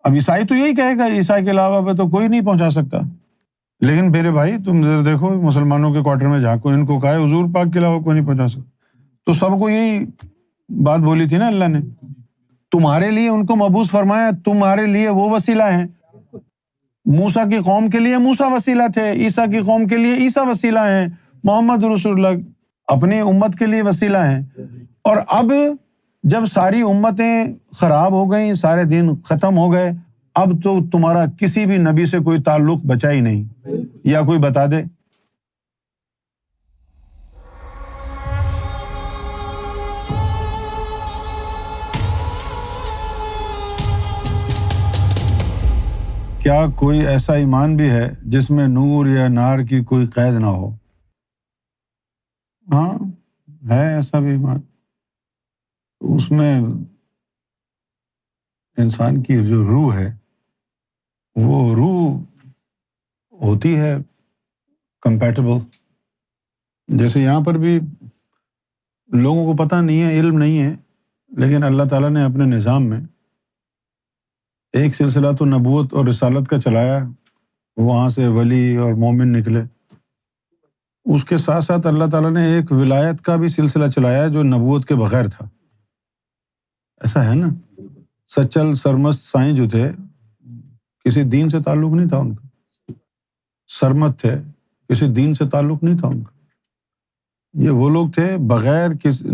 اب عیسائی تو یہی کہے گا عیسیٰ کے علاوہ پہ تو کوئی نہیں پہنچا سکتا، لیکن میرے بھائی تم ذرا دیکھو مسلمانوں کے کوارٹر میں جھانکو، ان کو کہا ہے حضور پاک کے علاوہ کوئی نہیں پہنچا سکتا، تو سب کو یہی بات بولی تھی نا اللہ نے، تمہارے لیے ان کو مبعوث فرمایا، تمہارے لیے وہ وسیلہ ہیں، موسیٰ کی قوم کے لیے موسیٰ وسیلہ تھے، عیسیٰ کی قوم کے لیے عیسیٰ وسیلہ ہیں، محمد رسول اللہ اپنی امت کے لیے وسیلہ ہیں۔ اور اب جب ساری امتیں خراب ہو گئیں، سارے دین ختم ہو گئے، اب تو تمہارا کسی بھی نبی سے کوئی تعلق بچا ہی نہیں، یا کوئی بتا دے۔ کیا کوئی ایسا ایمان بھی ہے جس میں نور یا نار کی کوئی قید نہ ہو؟ ہاں ہے ایسا بھی ایمان، اس میں انسان کی جو روح ہے وہ روح ہوتی ہے کمپیٹیبل۔ جیسے یہاں پر بھی لوگوں کو پتہ نہیں ہے، علم نہیں ہے، لیکن اللہ تعالیٰ نے اپنے نظام میں ایک سلسلہ تو نبوت اور رسالت کا چلایا، وہاں سے ولی اور مومن نکلے، اس کے ساتھ ساتھ اللہ تعالیٰ نے ایک ولایت کا بھی سلسلہ چلایا جو نبوت کے بغیر تھا۔ ایسا ہے نا، سچل سرمست سائیں جو تھے کسی دین سے تعلق نہیں تھا ان کا، سرمت تھے کسی دین سے تعلق نہیں تھا ان کا، یہ وہ لوگ تھے بغیر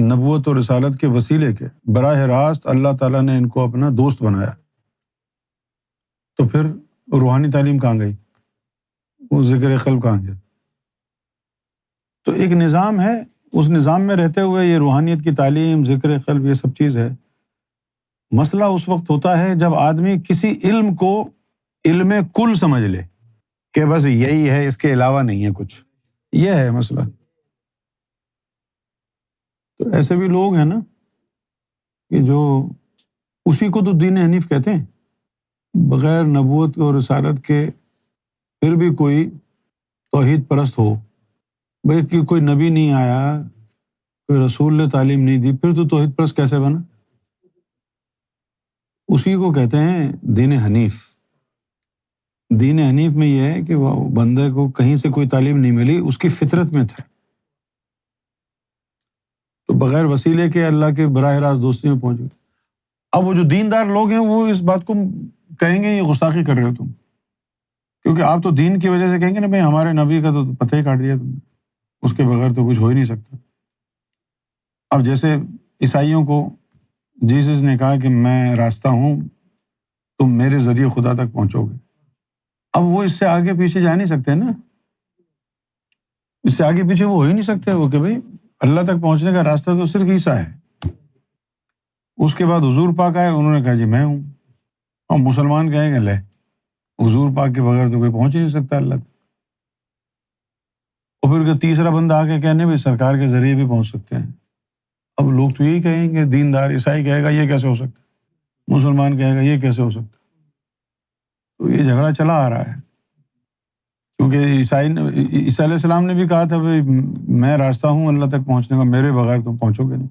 نبوت اور رسالت کے وسیلے کے، براہ راست اللہ تعالیٰ نے ان کو اپنا دوست بنایا۔ تو پھر روحانی تعلیم کہاں گئی، وہ ذکر قلب کہاں گیا؟ تو ایک نظام ہے، اس نظام میں رہتے ہوئے یہ روحانیت کی تعلیم، ذکر قلب، یہ سب چیز ہے۔ مسئلہ اس وقت ہوتا ہے جب آدمی کسی علم کو علم کل سمجھ لے کہ بس یہی ہے، اس کے علاوہ نہیں ہے کچھ، یہ ہے مسئلہ۔ تو ایسے بھی لوگ ہیں نا کہ جو اسی کو تو دین حنیف کہتے ہیں، بغیر نبوت اور رسالت کے پھر بھی کوئی توحید پرست ہو، بھئی کہ کوئی نبی نہیں آیا، کوئی رسول نے تعلیم نہیں دی، پھر تو توحید پرست کیسے بنا؟ اسی کو کہتے ہیں دین حنیف۔ دین حنیف میں یہ ہے کہ وہ بندے کو کہیں سے کوئی تعلیم نہیں ملی، اس کی فطرت میں تھا، تو بغیر وسیلے کے اللہ کے براہ راست دوستی میں پہنچ گئے۔ اب وہ جو دیندار لوگ ہیں وہ اس بات کو کہیں گے یہ گستاخی کر رہے ہو تم، کیونکہ آپ تو دین کی وجہ سے کہیں گے نا بھائی ہمارے نبی کا تو پتہ ہی کاٹ دیا تم نے، اس کے بغیر تو کچھ ہو ہی نہیں سکتا۔ اب جیسے عیسائیوں کو جیسس نے کہا کہ میں راستہ ہوں، تم میرے ذریعے خدا تک پہنچو گے، اب وہ اس سے آگے پیچھے جا نہیں سکتے نا، اس سے آگے پیچھے وہ ہو ہی نہیں سکتے، وہ کہ بھائی اللہ تک پہنچنے کا راستہ تو صرف عیسیٰ ہے۔ اس کے بعد حضور پاک آئے، انہوں نے کہا جی میں ہوں، اور مسلمان کہیں گے لے حضور پاک کے بغیر تو کوئی پہنچ ہی نہیں سکتا اللہ تک، اور پھر تیسرا بندہ آ کے کہنے بھی سرکار کے ذریعے بھی پہنچ سکتے ہیں۔ اب لوگ تو یہی کہیں گے، دیندار عیسائی کہے گا یہ کیسے ہو سکتا، مسلمان کہے گا یہ کیسے ہو سکتا، تو یہ جھگڑا چلا آ رہا ہے، کیونکہ عیسیٰ علیہ السلام نے بھی کہا تھا بھائی میں راستہ ہوں اللہ تک پہنچنے کا، میرے بغیر تم پہنچو گے نہیں،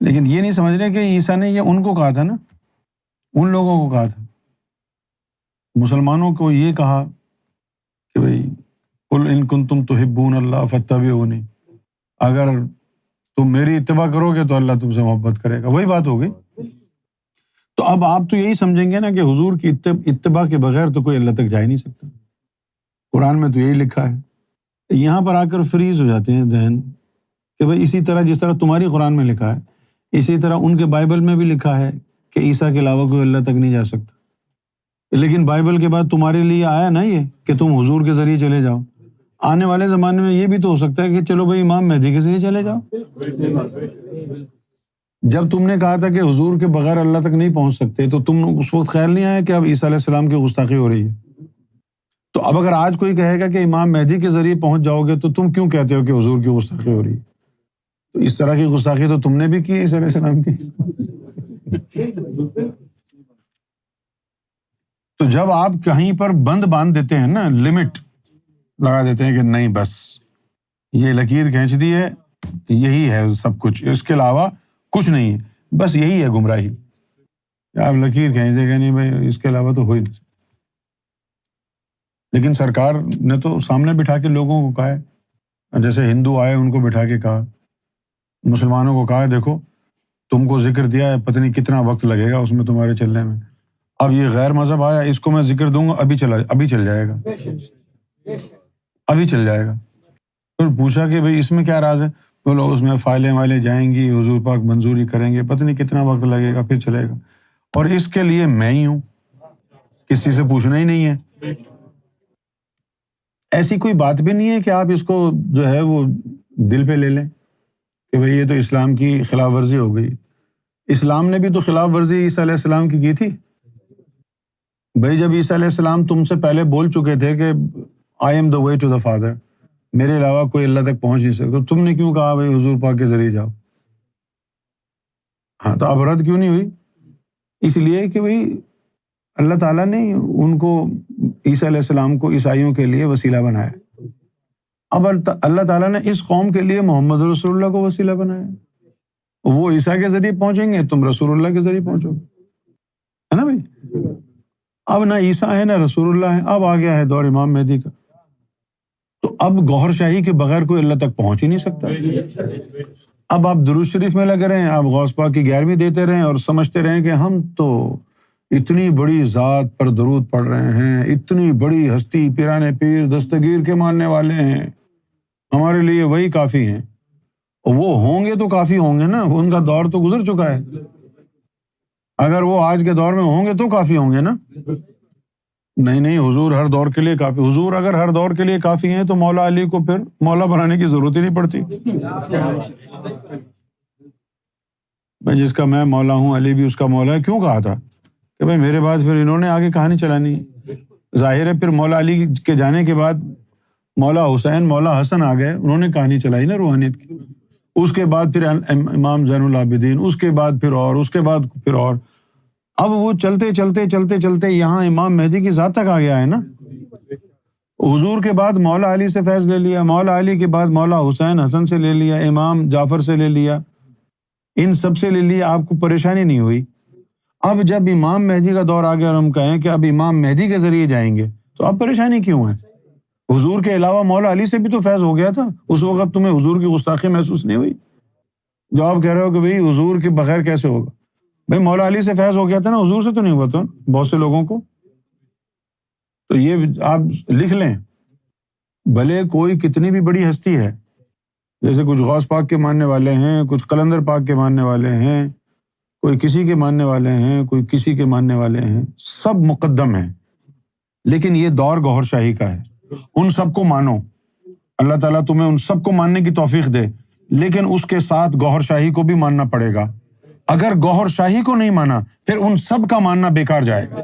لیکن یہ نہیں سمجھ رہے کہ عیسیٰ نے یہ ان کو کہا تھا نا، ان لوگوں کو کہا تھا، مسلمانوں کو یہ کہا کہ بھائی قل ان کنتم تحبون اللہ فاتبعونی، اگر تم میری اتباع کرو گے تو اللہ تم سے محبت کرے گا، وہی بات ہو گئی۔ تو اب آپ تو یہی سمجھیں گے نا کہ حضور کی اتباع کے بغیر تو کوئی اللہ تک جا ہی نہیں سکتا، قرآن میں تو یہی لکھا ہے۔ یہاں پر آ کر فریز ہو جاتے ہیں ذہن کہ بھائی اسی طرح جس طرح تمہاری قرآن میں لکھا ہے، اسی طرح ان کے بائبل میں بھی لکھا ہے کہ عیسیٰ کے علاوہ کوئی اللہ تک نہیں جا سکتا، لیکن بائبل کے بعد تمہارے لیے آیا نا یہ کہ تم حضور کے ذریعے چلے جاؤ، آنے والے زمانے میں یہ بھی تو ہو سکتا ہے کہ چلو بھائی امام مہدی کے ذریعے چلے جاؤ۔ جب تم نے کہا تھا کہ حضور کے بغیر اللہ تک نہیں پہنچ سکتے تو تم اس وقت خیال نہیں آیا کہ اب عیسیٰ علیہ السلام کی گستاخی ہو رہی ہے؟ تو اب اگر آج کوئی کہے گا کہ امام مہدی کے ذریعے پہنچ جاؤ گے تو تم کیوں کہتے ہو کہ حضور کی گستاخی ہو رہی ہے؟ تو اس طرح کی گستاخی تو تم نے بھی کی عیسیٰ علیہ السلام کی۔ تو جب آپ کہیں پر بند باندھ دیتے ہیں نا، لمٹ لگا دیتے ہیں کہ نہیں بس یہ لکیر کھینچ دی ہے، یہی ہے سب کچھ، اس کے علاوہ کچھ نہیں ہے، بس یہی ہے گمراہی، آپ لکیر کھینچ دے گا نہیں بھائی اس کے علاوہ تو ہو ہی نہیں سکتا. لیکن سرکار نے تو سامنے بٹھا کے لوگوں کو کہا ہے، جیسے ہندو آئے ان کو بٹھا کے کہا، مسلمانوں کو کہا دیکھو تم کو ذکر دیا ہے، پتہ نہیں کتنا وقت لگے گا اس میں تمہارے چلنے میں. اب یہ غیر مذہب آیا، اس کو میں ذکر دوں گا ابھی چل جائے گا، ابھی چل جائے گا. پھر پوچھا کہ بھئی اس میں کیا راز ہے؟ بولو اس میں فائلیں جائیں گی، حضور پاک منظوری کریں گے، پتہ نہیں کتنا وقت لگے گا، پھر چلے گا. اور اس کے لیے میں ہی ہوں، کسی سے پوچھنا ہی نہیں ہے. ایسی کوئی بات بھی نہیں ہے کہ آپ اس کو جو ہے وہ دل پہ لے لیں کہ بھئی یہ تو اسلام کی خلاف ورزی ہو گئی. اسلام نے بھی تو خلاف ورزی عیسیٰ علیہ السلام کی تھی. بھئی جب عیسیٰ علیہ السلام تم سے پہلے بول چکے تھے کہ I am the way to the father, میرے علاوہ کوئی اللہ تک پہنچ نہیں سکتا، تم نے کیوں کہا بھئی حضور پاک کے ذریعے جاؤ؟ ہاں تو اب رد کیوں نہیں ہوئی؟ اس لیے کہ بھئی اللہ تعالیٰ نے ان کو عیسیٰ علیہ السلام کو عیسائیوں کے لیے وسیلہ بنایا. اب اللہ تعالیٰ نے اس قوم کے لیے محمد رسول اللہ کو وسیلہ بنایا. وہ عیسیٰ کے ذریعے پہنچیں گے، تم رسول اللہ کے ذریعے پہنچو گے، ہے نا بھائی؟ اب نہ عیسیٰ ہے نہ رسول اللہ ہے، اب آ گیا ہے دور امام مہدی کا. تو اب گوہر شاہی کے بغیر کوئی اللہ تک پہنچ ہی نہیں سکتا. اب آپ درود شریف میں لگے رہیں، آپ غوث پاک کی 11ویں دیتے رہیں اور سمجھتے رہیں کہ ہم تو اتنی بڑی ذات پر درود پڑھ رہے ہیں، اتنی بڑی ہستی پیرانے پیر دستگیر کے ماننے والے ہیں، ہمارے لیے وہی کافی ہیں. وہ ہوں گے تو کافی ہوں گے نا، ان کا دور تو گزر چکا ہے. اگر وہ آج کے دور میں ہوں گے تو کافی ہوں گے نا. نہیں حضور ہر دور کے لیے کافی. حضور اگر ہر دور کے لیے کافی ہیں تو مولا علی کو پھر مولا بنانے کی ضرورت ہی نہیں پڑتی. میں جس کا میں مولا ہوں، علی بھی اس کا مولا ہے. کیوں کہا تھا کہ بھائی میرے بعد پھر انہوں نے آگے کہانی چلانی ہے. ظاہر ہے پھر مولا علی کے جانے کے بعد مولا حسین مولا حسن آ گئے، انہوں نے کہانی چلائی نا روحانیت کی. اس کے بعد پھر امام زین العابدین، اس کے بعد پھر اور، اس کے بعد پھر اور. اب وہ چلتے یہاں امام مہدی کی ذات تک آ گیا ہے نا. حضور کے بعد مولا علی سے فیض لے لیا، مولا علی کے بعد مولا حسین حسن سے لے لیا، امام جعفر سے لے لیا، ان سب سے لے لیا. آپ کو پریشانی نہیں ہوئی. اب جب امام مہدی کا دور آ گیا اور ہم کہیں کہ اب امام مہدی کے ذریعے جائیں گے تو اب پریشانی کیوں ہے؟ حضور کے علاوہ مولا علی سے بھی تو فیض ہو گیا تھا. اس وقت تمہیں حضور کی گستاخی محسوس نہیں ہوئی؟ جو آپ کہہ رہے ہو کہ بھئی حضور کے بغیر کیسے ہوگا؟ بھئی مولا علی سے فیض ہو گیا تھا نا، حضور سے تو نہیں ہوا تھا بہت سے لوگوں کو. تو یہ آپ لکھ لیں، بھلے کوئی کتنی بھی بڑی ہستی ہے، جیسے کچھ غوث پاک کے ماننے والے ہیں، کچھ قلندر پاک کے ماننے والے ہیں، کوئی کسی کے ماننے والے ہیں، کوئی کسی کے ماننے والے ہیں، سب مقدم ہیں. لیکن یہ دور گوہر شاہی کا ہے. ان سب کو مانو، اللہ تعالیٰ تمہیں ان سب کو ماننے کی توفیق دے، لیکن اس کے ساتھ گوہر شاہی کو بھی ماننا پڑے گا. اگر گوہر شاہی کو نہیں مانا پھر ان سب کا ماننا بیکار جائے گا.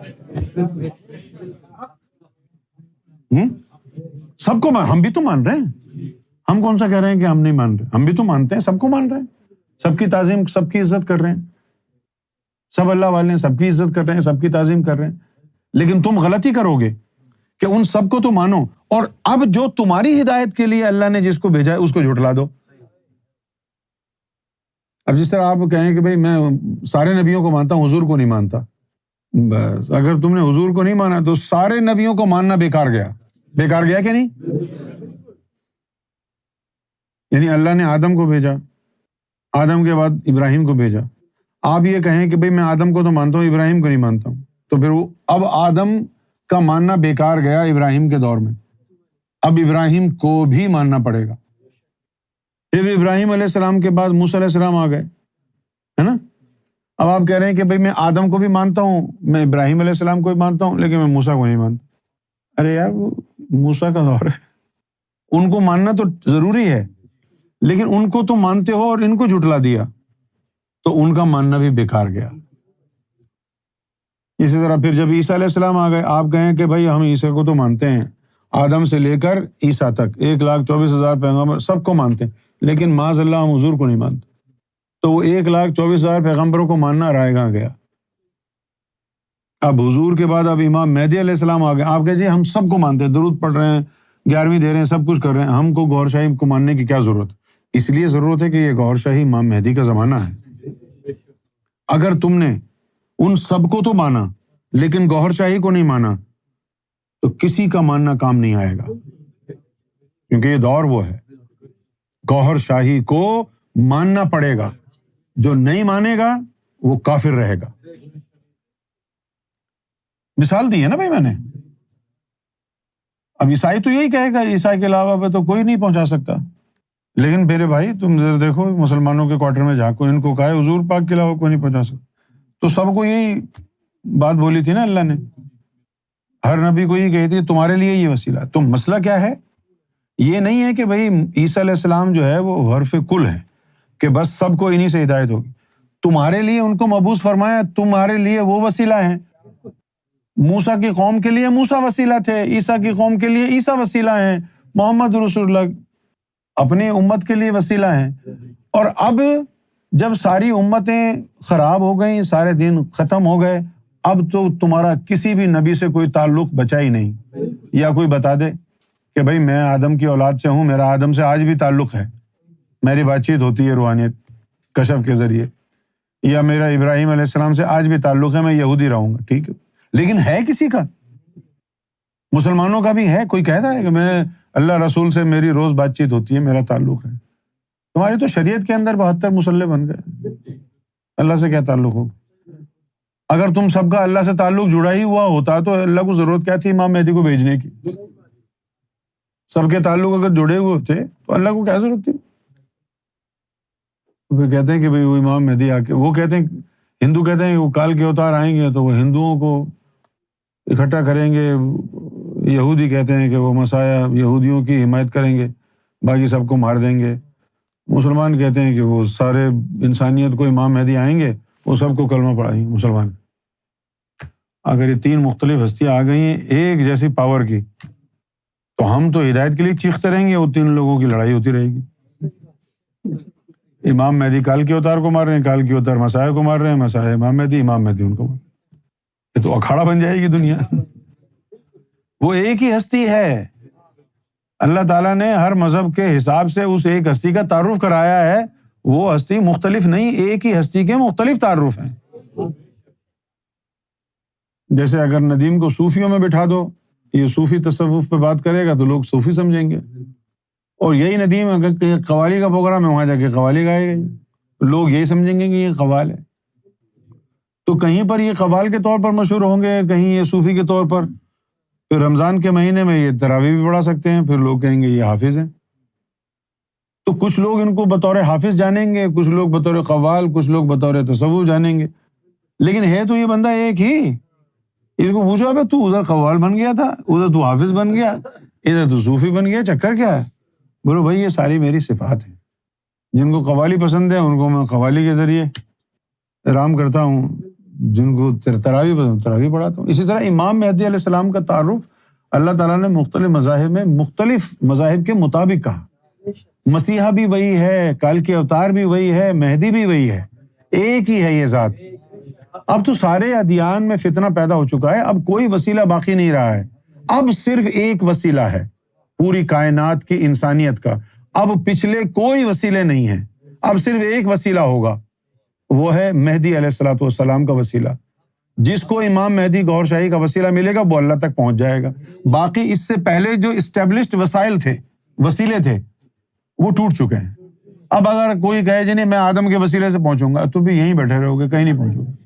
سب کو ہم بھی تو مان رہے ہیں، ہم کون سا کہہ رہے ہیں کہ ہم نہیں مان رہے، ہم بھی تو مانتے ہیں، سب کو مان رہے ہیں، سب کی تعظیم، سب کی عزت کر رہے ہیں، سب اللہ والے ہیں، سب کی عزت کر رہے ہیں، سب کی تعظیم کر رہے ہیں. لیکن تم غلطی کرو گے کہ ان سب کو تو مانو اور اب جو تمہاری ہدایت کے لیے اللہ نے جس کو بھیجا ہے اس کو جھٹلا دو. اب جس طرح آپ کہیں کہ بھئی میں سارے نبیوں کو مانتا ہوں، حضور کو نہیں مانتا. بس اگر تم نے حضور کو نہیں مانا تو سارے نبیوں کو ماننا بیکار گیا کہ نہیں؟ یعنی اللہ نے آدم کو بھیجا، آدم کے بعد ابراہیم کو بھیجا. آپ یہ کہیں کہ بھئی میں آدم کو تو مانتا ہوں، ابراہیم کو نہیں مانتا ہوں، تو پھر وہ اب آدم کا ماننا بیکار گیا ابراہیم کے دور میں. اب ابراہیم کو بھی ماننا پڑے گا. پھر ابراہیم علیہ السلام کے بعد موسیٰ علیہ السلام آ گئے، ہے نا. اب آپ کہہ رہے ہیں کہ بھئی میں آدم کو بھی مانتا ہوں، میں ابراہیم علیہ السلام کو بھی مانتا ہوں، لیکن میں موسیٰ کو نہیں مانتا. ارے یار وہ موسیٰ کا دور ہے، ان کو ماننا تو ضروری ہے، لیکن ان کو تو مانتے ہو اور ان کو جھٹلا دیا تو ان کا ماننا بھی بیکار گیا. اسی طرح پھر جب عیسیٰ علیہ السلام آ گئے، آپ کہیں کہ بھائی ہم عیسیٰ کو تو مانتے ہیں، آدم سے لے کر عیسیٰ تک 1,24,000 پیغمبر سب کو مانتے ہیں، لیکن معاذ اللہ ہم حضور کو نہیں مانتے. تو وہ 1,24,000 پیغمبروں کو ماننا رائے گاں گیا. اب حضور کے بعد اب امام مہدی علیہ السلام آ گئے، آپ کہتے ہیں ہم سب کو مانتے ہیں، درود پڑھ رہے ہیں، 11ویں دے رہے ہیں، سب کچھ کر رہے ہیں، ہم کو گوہر شاہی کو ماننے کی کیا ضرورت؟ اس لیے ضرورت ہے کہ یہ گوہر شاہی امام مہدی کا زمانہ ہے. اگر تم نے ان سب کو تو مانا لیکن گوہر شاہی کو نہیں مانا تو کسی کا ماننا کام نہیں آئے گا، کیونکہ یہ دور وہ ہے گوہر شاہی کو ماننا پڑے گا، جو نہیں مانے گا وہ کافر رہے گا۔ مثال دی ہے نا بھائی میں نے، اب عیسائی تو یہی کہے گا عیسائی کے علاوہ پہ تو کوئی نہیں پہنچا سکتا، لیکن میرے بھائی تم ذرا دیکھو مسلمانوں کے کوارٹر میں جھانکو، ان کو کہا ہے حضور پاک کے علاوہ کوئی نہیں پہنچا سکتا، تو سب کو یہی بات بولی تھی نا اللہ نے، ہر نبی کو یہی کہی تھی تمہارے لیے یہ وسیلہ ہے۔ تو مسئلہ کیا ہے؟ یہ نہیں ہے کہ بھائی عیسیٰ علیہ السلام جو ہے وہ حرف کل ہے کہ بس سب کو انہی سے ہدایت ہوگی، تمہارے لیے ان کو مبعوث فرمایا، تمہارے لیے وہ وسیلہ ہیں۔ موسیٰ کی قوم کے لیے موسیٰ وسیلہ تھے، عیسیٰ کی قوم کے لیے عیسیٰ وسیلہ ہیں، محمد رسول اللہ اپنی امت کے لیے وسیلہ ہیں۔ اور اب جب ساری امتیں خراب ہو گئیں، سارے دین ختم ہو گئے، اب تو تمہارا کسی بھی نبی سے کوئی تعلق بچا ہی نہیں۔ یا کوئی بتا دے کہ بھائی میں آدم کی اولاد سے ہوں، میرا آدم سے آج بھی تعلق ہے، میری بات چیت ہوتی ہے روحانیت کشف کے ذریعے، یا میرا ابراہیم علیہ السلام سے آج بھی تعلق ہے، میں یہودی رہوں گا، ٹھیک ہے، لیکن ہے کسی کا؟ مسلمانوں کا بھی ہے؟ کوئی کہتا ہے کہ میں اللہ رسول سے میری روز بات چیت ہوتی ہے، میرا تعلق ہے؟ تمہاری تو شریعت کے اندر 72 مصلے بن گئے، اللہ سے کیا تعلق ہو؟ اگر تم سب کا اللہ سے تعلق جڑا ہی ہوا ہوتا تو اللہ کو ضرورت کیا تھی امام مہدی کو بھیجنے کی؟ سب کے تعلق اگر جڑے ہوئے ہوتے تو اللہ کو کیا ضرورت تھی؟ وہ کہتے ہیں کہ بھئی وہ امام مہدی آ کے، وہ کہتے ہیں ہندو کہتے ہیں کہ وہ کال کے اوتار آئیں گے تو وہ ہندوؤں کو اکٹھا کریں گے، یہودی کہتے ہیں کہ وہ مسیح یہودیوں کی حمایت کریں گے، باقی سب کو مار دیں گے، مسلمان کہتے ہیں کہ وہ سارے انسانیت کو امام مہدی آئیں گے، وہ سب کو کلمہ پڑھائیں گے مسلمان۔ اگر یہ تین مختلف ہستیاں آ گئی ہیں ایک جیسی پاور کی، تو ہم تو ہدایت کے لیے چیختے رہیں گے، وہ تین لوگوں کی لڑائی ہوتی رہے گی۔ امام مہدی کال کے اوتار کو مار رہے ہیں، کال کے اوتار مسیح کو مار رہے ہیں، مسیح امام مہدی ان کو مار، یہ تو اکھاڑا بن جائے گی دنیا۔ وہ ایک ہی ہستی ہے، اللہ تعالیٰ نے ہر مذہب کے حساب سے اس ایک ہستی کا تعارف کرایا ہے، وہ ہستی مختلف نہیں، ایک ہی ہستی کے مختلف تعارف ہیں۔ جیسے اگر ندیم کو صوفیوں میں بٹھا دو، یہ صوفی تصوف پہ بات کرے گا تو لوگ صوفی سمجھیں گے، اور یہی ندیم اگر قوالی کا پروگرام ہے وہاں جا کے قوالی گائے گا، لوگ یہی سمجھیں گے کہ یہ قوال ہے۔ تو کہیں پر یہ قوال کے طور پر مشہور ہوں گے، کہیں یہ صوفی کے طور پر، پھر رمضان کے مہینے میں یہ تراویح بھی پڑھا سکتے ہیں، پھر لوگ کہیں گے یہ حافظ ہیں۔ تو کچھ لوگ ان کو بطور حافظ جانیں گے، کچھ لوگ بطور قوال، کچھ لوگ بطور تصوف جانیں گے، لیکن ہے تو یہ بندہ ایک ہی۔ اس کو پوچھو ابے تو ادھر قوال بن گیا تھا، ادھر تو حافظ بن گیا، ادھر تو صوفی بن گیا، چکر کیا ہے؟ بولو بھائی یہ ساری میری صفات ہیں، جن کو قوالی پسند ہے ان کو میں قوالی کے ذریعے آرام کرتا ہوں، جن کو تراویح پسند تراویح پڑھاتا ہوں۔ اسی طرح امام مہدی علیہ السلام کا تعارف اللہ تعالیٰ نے مختلف مذاہب میں مختلف مذاہب کے مطابق کہا۔ مسیحا بھی وہی ہے، کال کے اوتار بھی وہی ہے، مہدی بھی وہی ہے، ایک ہی ہے یہ ذات۔ اب تو سارے ادیان میں فتنہ پیدا ہو چکا ہے، اب کوئی وسیلہ باقی نہیں رہا ہے، اب صرف ایک وسیلہ ہے پوری کائنات کی انسانیت کا، اب پچھلے کوئی وسیلے نہیں ہیں، اب صرف ایک وسیلہ ہوگا، وہ ہے مہدی علیہ الصلوۃ والسلام کا وسیلہ۔ جس کو امام مہدی گوہر شاہی کا وسیلہ ملے گا وہ اللہ تک پہنچ جائے گا۔ باقی اس سے پہلے جو اسٹیبلشڈ وسائل تھے، وسیلے تھے، وہ ٹوٹ چکے ہیں۔ اب اگر کوئی کہے جی نہیں میں آدم کے وسیلے سے پہنچوں گا، تو بھی یہیں بیٹھے رہو گے، کہیں نہیں پہنچو گے۔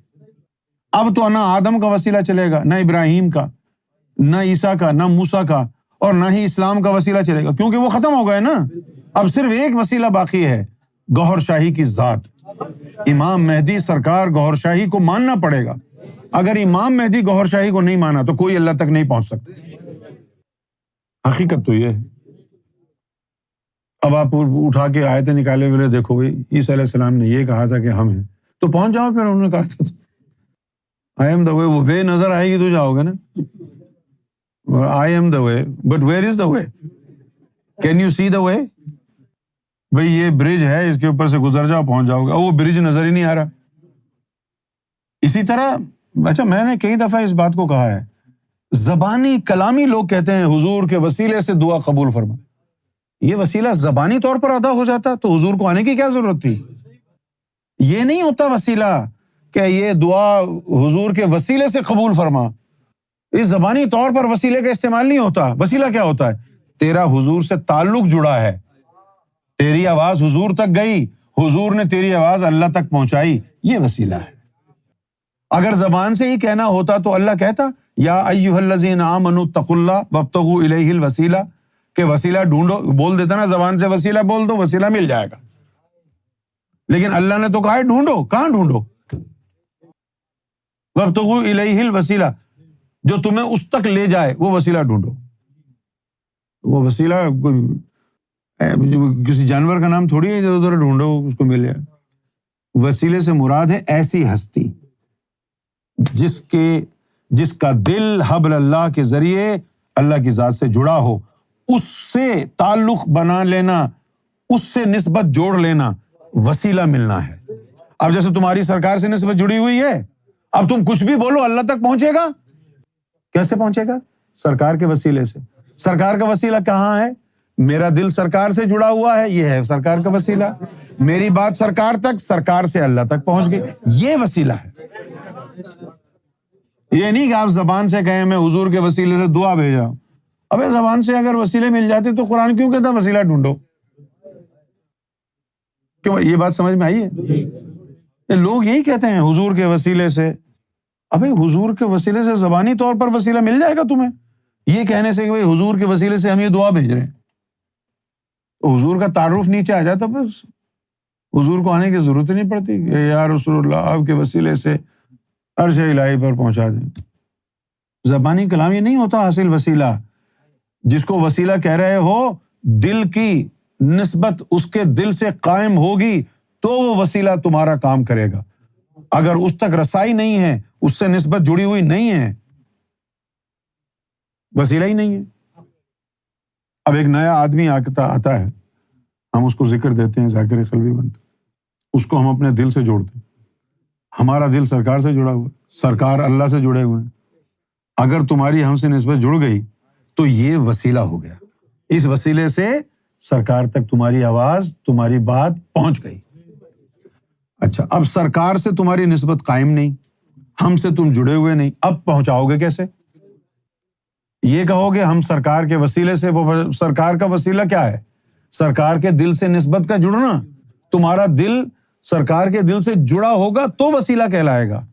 اب تو نہ آدم کا وسیلہ چلے گا، نہ ابراہیم کا، نہ عیسیٰ کا، نہ موسیٰ کا، اور نہ ہی اسلام کا وسیلہ چلے گا، کیونکہ وہ ختم ہو گئے نا۔ اب صرف ایک وسیلہ باقی ہے، گوہر شاہی کی ذات۔ امام مہدی سرکار گوہر شاہی کو ماننا پڑے گا۔ اگر امام مہدی گوہر شاہی کو نہیں مانا تو کوئی اللہ تک نہیں پہنچ سکتا۔ حقیقت تو یہ ہے۔ اب آپ اٹھا کے آیتیں نکالے ہوئے دیکھو بھائی عیسیٰ علیہ السلام نے یہ کہا تھا کہ ہم ہیں، تو پہنچ جاؤ۔ پھر انہوں نے کہا تھا I am the way، وہ وے نظر آئے گی تو جاؤ گے نا۔ I am the way but where is the way؟ Can you see the way؟ بھائی یہ برج ہے، اس کے اوپر سے گزر جاؤ پہنچ جاؤ گے، وہ برج نظر ہی نہیں آ رہا۔ اسی طرح اچھا میں نے کئی دفعہ اس بات کو کہا ہے، زبانی کلامی لوگ کہتے ہیں حضور کے وسیلے سے دعا قبول فرما۔ یہ وسیلہ زبانی طور پر ادا ہو جاتا تو حضور کو آنے کی کیا ضرورت تھی؟ یہ نہیں ہوتا وسیلہ کہ یہ دعا حضور کے وسیلے سے قبول فرما. اس زبانی طور پر وسیلے کا استعمال نہیں ہوتا. وسیلہ کیا ہوتا ہے؟ تیرا حضور سے تعلق جڑا ہے، تیری آواز حضور تک گئی، حضور نے تیری آواز اللہ تک پہنچائی، یہ وسیلہ ہے. اگر زبان سے ہی کہنا ہوتا تو اللہ کہتا یا ایھا الذین آمنوا اتقوا اللہ وابتغوا الیہ الوسیلہ، کہ وسیلہ ڈھونڈو. بول دیتا نا زبان سے وسیلہ بول دو، وسیلہ مل جائے گا. لیکن اللہ نے تو کہا ہے ڈھونڈو. کہاں ڈھونڈو؟ وابتغوا الیہ الوسیلہ، جو تمہیں اس تک لے جائے وہ وسیلہ ڈھونڈو. وہ وسیلہ کسی جانور کا نام تھوڑی ہے جو ادھر ڈھونڈو اس کو مل جائے. وسیلے سے مراد ہے ایسی ہستی جس کا دل حبل اللہ کے ذریعے اللہ کی ذات سے جڑا ہو، اس سے تعلق بنا لینا، اس سے نسبت جوڑ لینا وسیلہ ملنا ہے. اب جیسے تمہاری سرکار سے نسبت جڑی ہوئی ہے، اب تم کچھ بھی بولو اللہ تک پہنچے گا. کیسے پہنچے گا؟ سرکار کے وسیلے سے. سرکار کا وسیلہ کہاں ہے؟ میرا دل سرکار سے جڑا ہوا ہے، یہ ہے سرکار کا وسیلہ. میری بات سرکار تک، سرکار سے اللہ تک پہنچ گئی، یہ وسیلہ ہے. یہ نہیں کہ آپ زبان سے کہیں میں حضور کے وسیلے سے دعا بھیج رہا ہوں. ابے زبان سے اگر وسیلے مل جاتے تو قرآن کیوں کہتا وسیلہ ڈھونڈو؟ کیوں؟ یہ بات سمجھ میں آئی ہے؟ لوگ یہی کہتے ہیں حضور کے وسیلے سے. ابے حضور کے وسیلے سے زبانی طور پر وسیلہ مل جائے گا تمہیں. یہ کہنے سے کہ بھائی حضور کے وسیلے سے ہم یہ دعا بھیج رہے ہیں، تو حضور کا تعارف نیچے آ جاتا، بس حضور کو آنے کی ضرورت نہیں پڑتی کہ یا رسول اللہ آپ کے وسیلے سے عرش الہی پر پہنچا دیں. زبانی کلام یہ نہیں ہوتا حاصل وسیلہ. جس کو وسیلہ کہہ رہے ہو، دل کی نسبت اس کے دل سے قائم ہوگی تو وہ وسیلہ تمہارا کام کرے گا. اگر اس تک رسائی نہیں ہے، اس سے نسبت جڑی ہوئی نہیں ہے، وسیلہ ہی نہیں ہے. اب ایک نیا آدمی آتا ہے، ہم اس کو ذکر دیتے ہیں، ذاکر قلبی بنتا، اس کو ہم اپنے دل سے جوڑتے ہیں. ہمارا دل سرکار سے جڑا ہوا ہے، سرکار اللہ سے جڑے ہوئے ہیں. اگر تمہاری ہم سے نسبت جڑ گئی تو یہ وسیلہ ہو گیا. اس وسیلے سے سرکار تک تمہاری آواز، تمہاری بات پہنچ گئی. اچھا، اب سرکار سے تمہاری نسبت قائم نہیں، ہم سے تم جڑے ہوئے نہیں، اب پہنچاؤ گے کیسے؟ یہ کہو گے ہم سرکار کے وسیلے سے. وہ سرکار کا وسیلہ کیا ہے؟ سرکار کے دل سے نسبت کا جڑنا. تمہارا دل سرکار کے دل سے جڑا ہوگا تو وسیلہ کہلائے گا.